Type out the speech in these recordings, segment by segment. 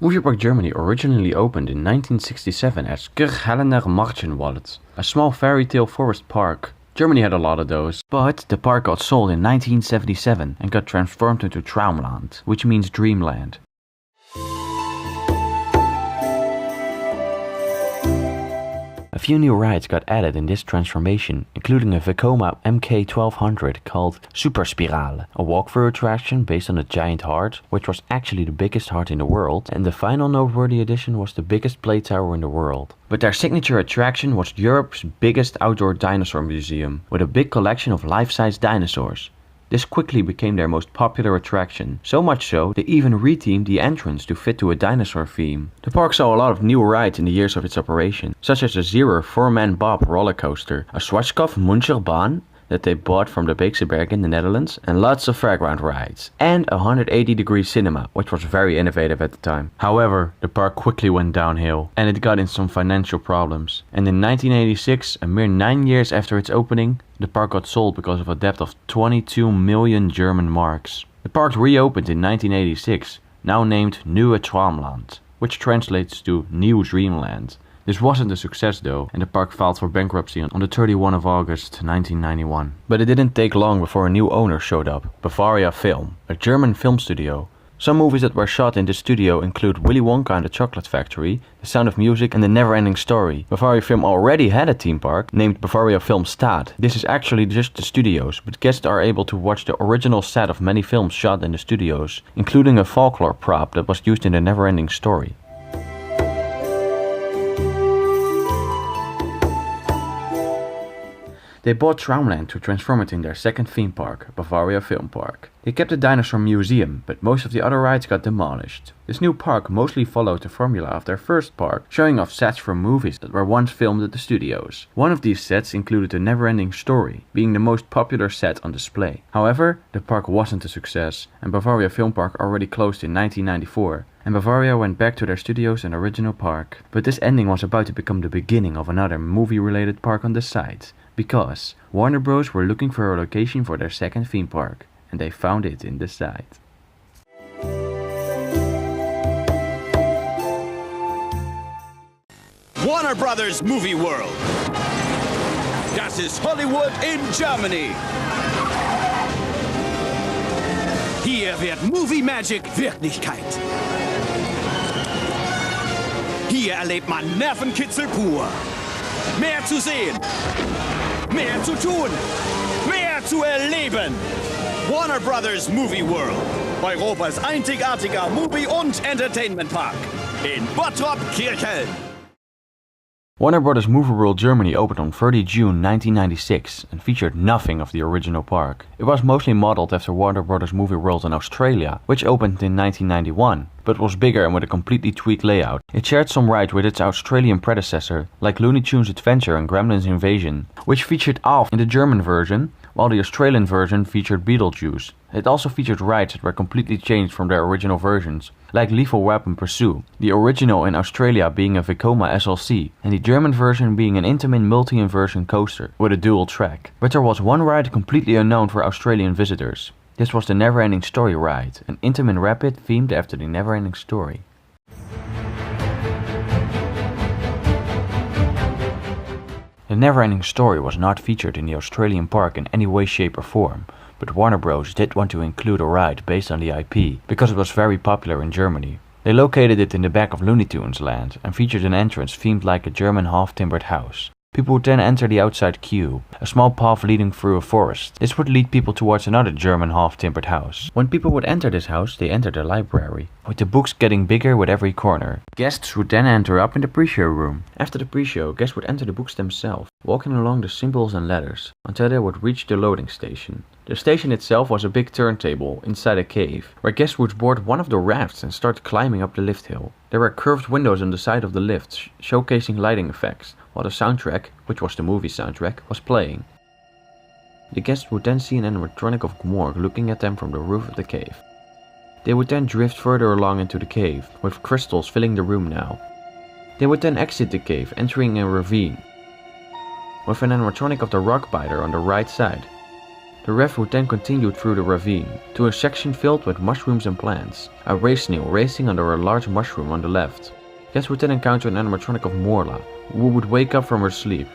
Movie Park Germany originally opened in 1967 as Kirchhellener Märchenwald, a small fairy tale forest park. Germany had a lot of those, but the park got sold in 1977 and got transformed into Traumland, which means Dreamland. A few new rides got added in this transformation, including a Vekoma MK1200 called Superspirale, a walkthrough attraction based on a giant heart, which was actually the biggest heart in the world, and the final noteworthy addition was the biggest play tower in the world. But their signature attraction was Europe's biggest outdoor dinosaur museum, with a big collection of life-size dinosaurs. This quickly became their most popular attraction, so much so they even rethemed the entrance to fit to a dinosaur theme. The park saw a lot of new rides in the years of its operation, such as a Zero 4-man bob roller coaster, a Schwarzkopf Muncherbahn that they bought from the Beekse Berg in the Netherlands, and lots of fairground rides, and a 180-degree cinema, which was very innovative at the time. However, the park quickly went downhill, and it got in some financial problems. And in 1986, a mere 9 years after its opening, the park got sold because of a debt of 22 million German marks. The park reopened in 1986, now named Nieuwe Traumland, which translates to New Dreamland. This wasn't a success though, and the park filed for bankruptcy on the 31st of August 1991. But it didn't take long before a new owner showed up, Bavaria Film, a German film studio. Some movies that were shot in this studio include Willy Wonka and the Chocolate Factory, The Sound of Music and The Never-Ending Story. Bavaria Film already had a theme park named Bavaria Film Stad. This is actually just the studios, but guests are able to watch the original set of many films shot in the studios, including a folklore prop that was used in The Never-Ending Story. They bought Traumland to transform it in their second theme park, Bavaria Film Park. They kept the dinosaur museum, but most of the other rides got demolished. This new park mostly followed the formula of their first park, showing off sets from movies that were once filmed at the studios. One of these sets included The Never-Ending Story, being the most popular set on display. However, the park wasn't a success, and Bavaria Film Park already closed in 1994. And Bavaria went back to their studios and original park. But this ending was about to become the beginning of another movie-related park on the site, because Warner Bros. Were looking for a location for their second theme park, and they found it in the site. Warner Brothers Movie World. Das ist Hollywood in Germany. Hier wird Movie Magic Wirklichkeit. Hier erlebt man Nervenkitzel pur. Mehr zu sehen, mehr zu tun, mehr zu erleben. Warner Brothers Movie World. Europas einzigartiger Movie- und Entertainment-Park. In Bottrop-Kirchhellen. Warner Bros. Movie World Germany opened on 30 June 1996 and featured nothing of the original park. It was mostly modeled after Warner Bros. Movie World in Australia, which opened in 1991, but was bigger and with a completely tweaked layout. It shared some rides with its Australian predecessor, like Looney Tunes Adventure and Gremlins Invasion, which featured Alf in the German version, while the Australian version featured Beetlejuice. It also featured rides that were completely changed from their original versions, like Lethal Weapon Pursuit, the original in Australia being a Vekoma SLC, and the German version being an Intamin multi-inversion coaster with a dual track. But there was one ride completely unknown for Australian visitors. This was the Never-Ending Story ride, an Intamin Rapid themed after the Never-Ending Story. The Never-Ending Story was not featured in the Australian park in any way, shape or form, but Warner Bros. Did want to include a ride based on the IP, because it was very popular in Germany. They located it in the back of Looney Tunes Land, and featured an entrance themed like a German half-timbered house. People would then enter the outside queue, a small path leading through a forest. This would lead people towards another German half-timbered house. When people would enter this house, they entered a library, with the books getting bigger with every corner. Guests would then enter up in the pre-show room. After the pre-show, guests would enter the books themselves, walking along the symbols and letters, until they would reach the loading station. The station itself was a big turntable inside a cave, where guests would board one of the rafts and start climbing up the lift hill. There were curved windows on the side of the lifts, showcasing lighting effects, while the soundtrack, which was the movie soundtrack, was playing. The guests would then see an animatronic of Gmorg looking at them from the roof of the cave. They would then drift further along into the cave, with crystals filling the room now. They would then exit the cave, entering a ravine, with an animatronic of the Rockbiter on the right side. The rev would then continue through the ravine, to a section filled with mushrooms and plants, a race snail racing under a large mushroom on the left. Guests would then encounter an animatronic of Morla, who would wake up from her sleep.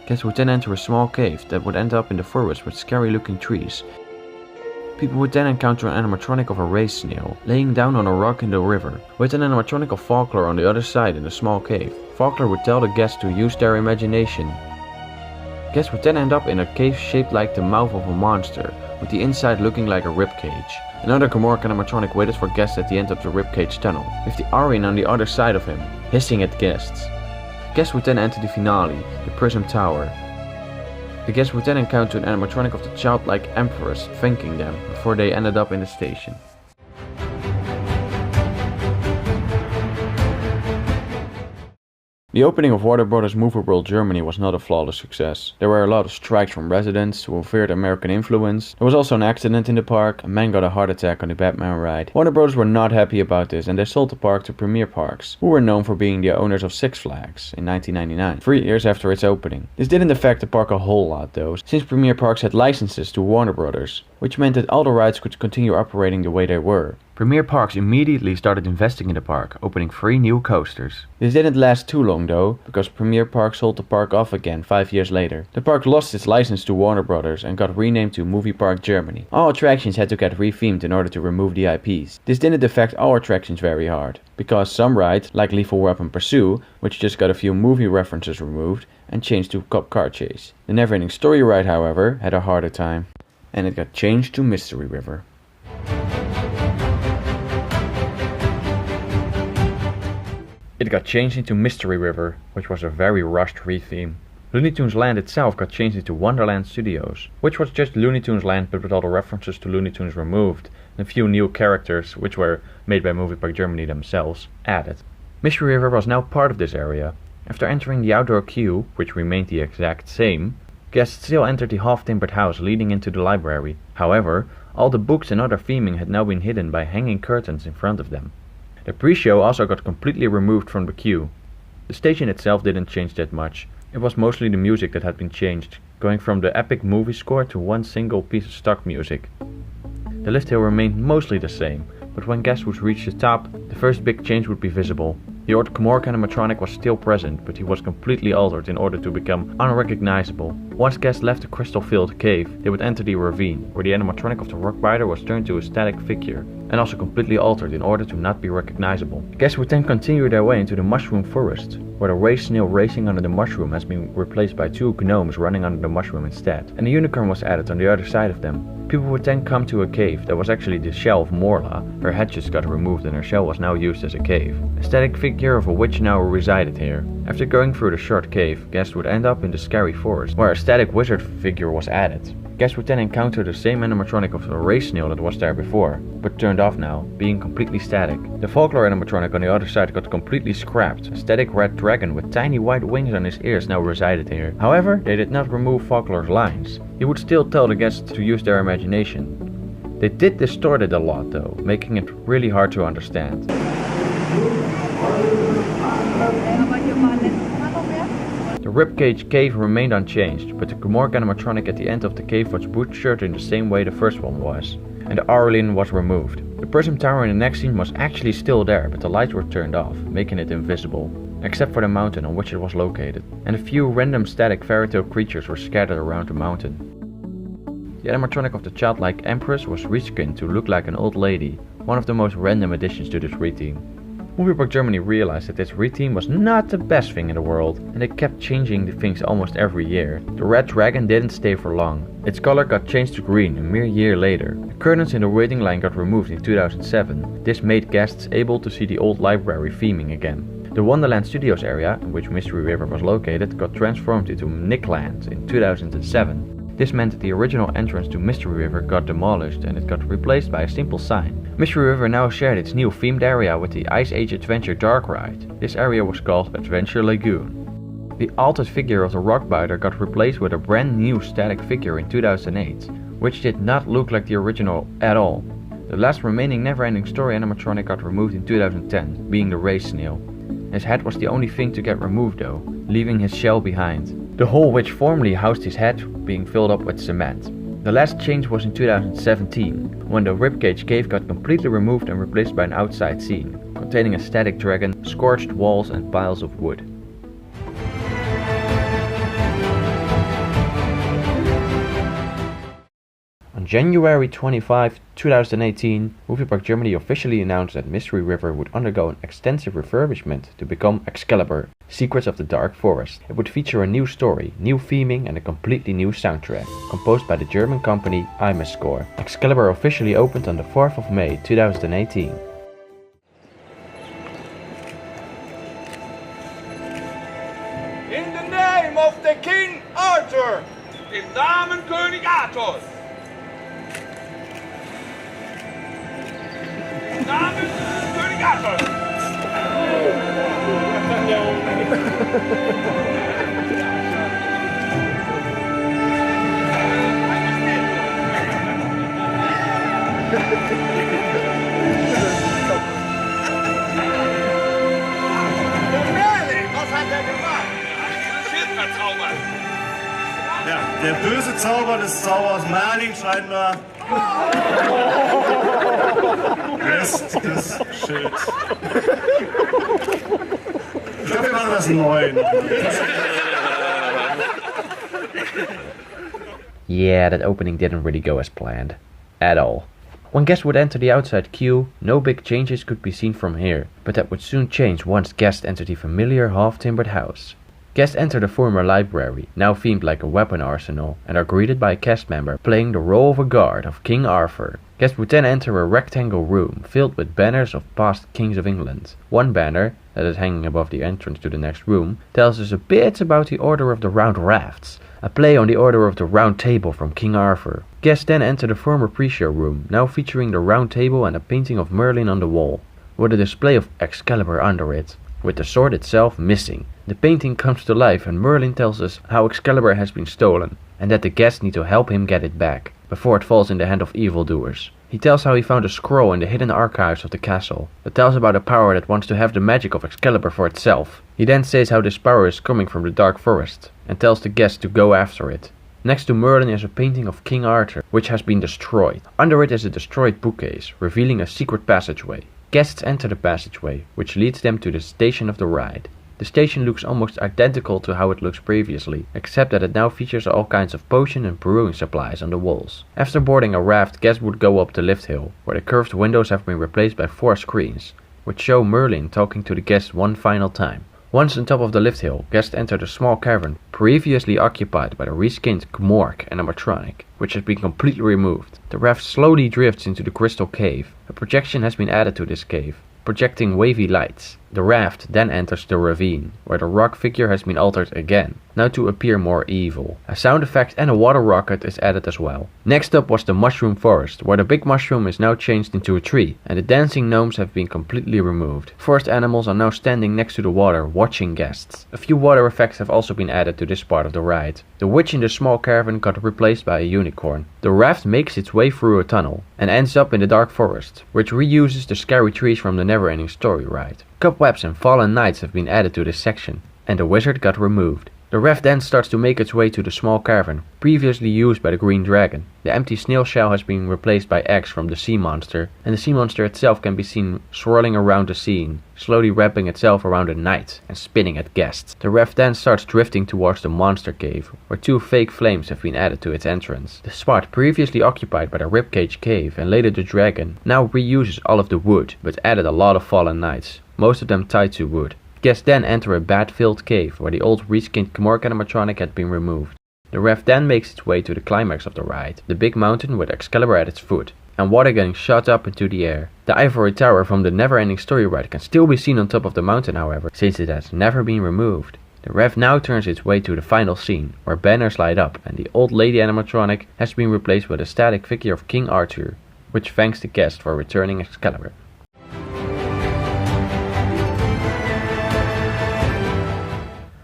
Guests would then enter a small cave that would end up in the forest with scary looking trees. People would then encounter an animatronic of a race snail, laying down on a rock in the river, with an animatronic of Faulkner on the other side in a small cave. Faulkner would tell the guests to use their imagination. Guests would then end up in a cave shaped like the mouth of a monster, with the inside looking like a ribcage. Another Gamorrean animatronic waited for guests at the end of the ribcage tunnel, with the Aryan on the other side of him, hissing at guests. Guests would then enter the finale, the Prism Tower. The guests would then encounter an animatronic of the childlike Empress, thanking them, before they ended up in the station. The opening of Warner Bros. Movie World Germany was not a flawless success. There were a lot of strikes from residents who feared American influence. There was also an accident in the park. A man got a heart attack on the Batman ride. Warner Bros. Were not happy about this and they sold the park to Premier Parks, who were known for being the owners of Six Flags, in 1999, 3 years after its opening. This didn't affect the park a whole lot though, since Premier Parks had licenses to Warner Bros., which meant that all the rides could continue operating the way they were. Premier Parks immediately started investing in the park, opening 3 new coasters. This didn't last too long though, because Premier Parks sold the park off again 5 years later. The park lost its license to Warner Bros. And got renamed to Movie Park Germany. All attractions had to get rethemed in order to remove the IPs. This didn't affect all attractions very hard, because some rides, like Lethal Weapon Pursue, which just got a few movie references removed and changed to Cop Car Chase. The Neverending Story ride, however, had a harder time, and it got changed to Mystery River. It got changed into Mystery River, which was a very rushed retheme. Looney Tunes Land itself got changed into Wonderland Studios, which was just Looney Tunes Land but with all the references to Looney Tunes removed, and a few new characters, which were made by Movie Park Germany themselves, added. Mystery River was now part of this area. After entering the outdoor queue, which remained the exact same, guests still entered the half-timbered house leading into the library. However, all the books and other theming had now been hidden by hanging curtains in front of them. The pre-show also got completely removed from the queue. The station itself didn't change that much. It was mostly the music that had been changed, going from the epic movie score to one single piece of stock music. The lift hill remained mostly the same, but when guests would reach the top, the first big change would be visible. The old Gamorrean animatronic was still present, but he was completely altered in order to become unrecognizable. Once guests left the crystal-filled cave, they would enter the ravine, where the animatronic of the rock rider was turned to a static figure, and also completely altered in order to not be recognizable. Guests would then continue their way into the mushroom forest, where the race snail racing under the mushroom has been replaced by 2 gnomes running under the mushroom instead, and a unicorn was added on the other side of them. People would then come to a cave that was actually the shell of Morla. Her head just got removed and her shell was now used as a cave. A static figure of a witch now resided here. After going through the short cave, guests would end up in the scary forest, where a static wizard figure was added. Guests would then encounter the same animatronic of the race snail that was there before, but turned off now, being completely static. The folklore animatronic on the other side got completely scrapped. A static red dragon with tiny white wings on his ears now resided here. However, they did not remove folklore's lines. He would still tell the guests to use their imagination. They did distort it a lot though, making it really hard to understand. The ribcage cave remained unchanged, but the Gamorrean animatronic at the end of the cave was butchered in the same way the first one was, and the Arlen was removed. The Prism Tower in the next scene was actually still there, but the lights were turned off, making it invisible, except for the mountain on which it was located, and a few random static fairytale creatures were scattered around the mountain. The animatronic of the childlike Empress was reskinned to look like an old lady, one of the most random additions to this retheme. Movie Park Germany realized that this retheme was not the best thing in the world, and they kept changing the things almost every year. The red dragon didn't stay for long. Its color got changed to green a mere year later. The curtains in the waiting line got removed in 2007. This made guests able to see the old library theming again. The Wonderland Studios area, in which Mystery River was located, got transformed into Nickland in 2007. This meant that the original entrance to Mystery River got demolished and it got replaced by a simple sign. Mystery River now shared its new themed area with the Ice Age Adventure Dark Ride. This area was called Adventure Lagoon. The altered figure of the Rockbiter got replaced with a brand new static figure in 2008, which did not look like the original at all. The last remaining Neverending Story animatronic got removed in 2010, being the race snail. His head was the only thing to get removed though, leaving his shell behind. The hole which formerly housed his head being filled up with cement. The last change was in 2017, when the ribcage cave got completely removed and replaced by an outside scene, containing a static dragon, scorched walls and piles of wood. On January 25, 2018, Movie Park Germany officially announced that Mystery River would undergo an extensive refurbishment to become Excalibur, Secrets of the Dark Forest. It would feature a new story, new theming and a completely new soundtrack, composed by the German company Score. Excalibur officially opened on the 4th of May 2018. In the name of the King Arthur! Im Namen König Arthurs! Im Namen König Arthurs! Was hat er gemacht? Schild verzaubert! Ja, der böse Zauber des Zaubers Merlin scheinbar. Rest des Schilds. Ich glaube, wir machen das neu. Yeah, that opening didn't really go as planned. At all. When guests would enter the outside queue, no big changes could be seen from here, but that would soon change once guests entered the familiar half-timbered house. Guests enter the former library, now themed like a weapon arsenal, and are greeted by a cast member playing the role of a guard of King Arthur. Guests would then enter a rectangle room filled with banners of past kings of England. One banner, that is hanging above the entrance to the next room, tells us a bit about the Order of the Round Rafts, a play on the Order of the Round Table from King Arthur. Guests then enter the former pre-show room, now featuring the Round Table and a painting of Merlin on the wall, with a display of Excalibur under it, with the sword itself missing. The painting comes to life and Merlin tells us how Excalibur has been stolen, and that the guests need to help him get it back, before it falls in the hand of evildoers. He tells how he found a scroll in the hidden archives of the castle, that tells about a power that wants to have the magic of Excalibur for itself. He then says how this power is coming from the Dark Forest, and tells the guests to go after it. Next to Merlin is a painting of King Arthur, which has been destroyed. Under it is a destroyed bookcase, revealing a secret passageway. Guests enter the passageway, which leads them to the station of the ride. The station looks almost identical to how it looks previously, except that it now features all kinds of potion and brewing supplies on the walls. After boarding a raft, guests would go up the lift hill, where the curved windows have been replaced by 4 screens, which show Merlin talking to the guests one final time. Once on top of the lift hill, guests enter the small cavern previously occupied by the reskinned Gmork animatronic, which has been completely removed. The raft slowly drifts into the crystal cave. A projection has been added to this cave, projecting wavy lights. The raft then enters the ravine, where the rock figure has been altered again, now to appear more evil. A sound effect and a water rocket is added as well. Next up was the mushroom forest, where the big mushroom is now changed into a tree, and the dancing gnomes have been completely removed. Forest animals are now standing next to the water, watching guests. A few water effects have also been added to this part of the ride. The witch in the small caravan got replaced by a unicorn. The raft makes its way through a tunnel, and ends up in the dark forest, which reuses the scary trees from the Never-Ending Story ride. Cobwebs and fallen knights have been added to this section, and the wizard got removed. The raft then starts to make its way to the small cavern, previously used by the green dragon. The empty snail shell has been replaced by eggs from the sea monster, and the sea monster itself can be seen swirling around the scene, slowly wrapping itself around a knight and spinning at guests. The raft then starts drifting towards the monster cave, where 2 fake flames have been added to its entrance. The spot previously occupied by the ribcage cave and later the dragon now reuses all of the wood, but added a lot of fallen knights, most of them tied to wood. Guests then enter a bat-filled cave where the old reskinned Gmork animatronic had been removed. The raft then makes its way to the climax of the ride, the big mountain with Excalibur at its foot, and water getting shot up into the air. The ivory tower from the Never-Ending Story ride can still be seen on top of the mountain, however, since it has never been removed. The raft now turns its way to the final scene, where banners light up and the old lady animatronic has been replaced with a static figure of King Arthur, which thanks the guest for returning Excalibur.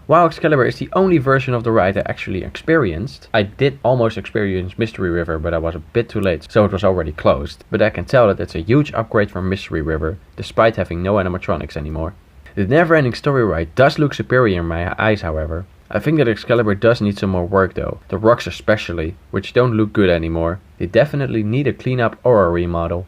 While Excalibur is the only version of the ride I actually experienced, I did almost experience Mystery River, but I was a bit too late, so it was already closed. But I can tell that it's a huge upgrade from Mystery River, despite having no animatronics anymore. The Never-Ending Story ride does look superior in my eyes, however. I think that Excalibur does need some more work though, the rocks especially, which don't look good anymore. They definitely need a cleanup or a remodel.